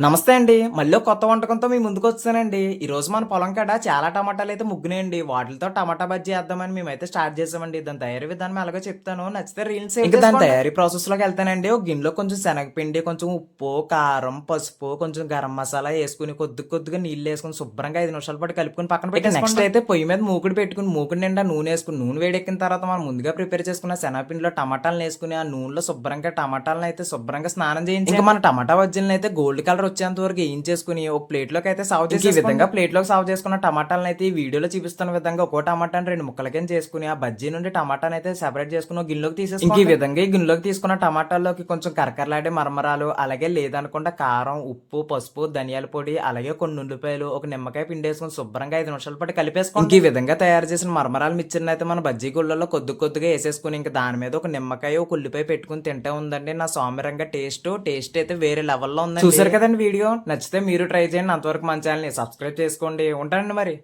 నమస్తే అండి. మళ్ళీ ఒక కొత్త వంటకంతో మీ ముందుకొచ్చేసానండి. ఈరోజు మన పొలం కాడ చాలా టమాటాలైతే ముగ్గినాయండి. వాటిలతో టమాటా బజ్జీ ఏద్దామని మేమైతే స్టార్ట్ చేసామండి. దాని తయారీ విధానం ఎలాగో చెప్తాను. నచ్చితే రీల్స్ ఇంక దాని తయారీ ప్రాసెస్‌లోకి ఎళ్తానండి. ఒక గిన్నెలో కొంచెం శనగపిండి, కొంచెం ఉప్పు, కారం, పసుపు, కొంచెం గరం మసాలా యేసుకొని కొద్దిగా నీళ్లేసుకొని శుభ్రంగా 5 నిమిషాల పాటు కలుపుకొని పక్కన పెట్టేసుకోండి. నెక్స్ట్ అయితే పొయ్యి మీద మూకుడు పెట్టుకొని మూకుడు నిండా నూనేసుకొని నూనె వేడెక్కిన తర్వాత మనం ముందుగా ప్రిపేర్ చేసుకున్న శనగపిండిలో టమాటాలనేసుకొని ఆ నూనెలో శుభ్రంగా టమాటాలనైతే శుభ్రంగా స్నానం చేయించి ఇంక మన టమాటా బజ్జీలనైతే గోల్డ్ కలర్ వచ్చేంత వరకు ఏయించేసుకొని ఒక ప్లేట్‌లోకి అయితే సర్వ్ చేసి ఈ విధంగా ప్లేట్‌లోకి సర్వ్ చేసుకున్న టమాటాలనైతే ఈ వీడియోలో చూపిస్తున్న విధంగా ఒక్కో టమాటాని 2 ముక్కల కింద చేసుకొని ఆ బజ్జీ నుండి టమాటానైతే సెపరేట్ చేసుకొని ఒక గిన్నెలోకి తీసేసుకోండి. ఇంక ఈ విధంగా ఈ గిన్నెలోకి తీసుకున్న టమాటాల్లోకి కొంచెం కరకరలాడే మరమరాలు అలాగే లేదనుకుంటే కారం, ఉప్పు, పసుపు, ధనియాల పొడి అలాగే కొన్ని ఉల్లిపాయలు ఒక నిమ్మకాయ పిండేసుకొని శుభ్రంగా 5 నిమిషాల పాటు కలిపేసుకోండి. ఇంక ఈ విధంగా తయారు చేసిన మరమరాలు మిక్చర్‌ని అయితే మన బజ్జీ గుళ్ళలో కొద్దిగా ఏసేసుకొని ఇంక దాని మీద ఒక నిమ్మకాయ, ఒక ఉల్లిపాయ పెట్టుకొని తింటే ఉందండి నా సామిరంగా టేస్ట్ అయితే వేరే లెవెల్‌లో ఉందండి. చూసారు కదండీ వీడియో. నచ్చితే మీరు ట్రై చేయండి. అంతవరకు మన ఛానల్‌ని సబ్స్క్రైబ్ చేసుకోండి. ఉంటానండి మరి.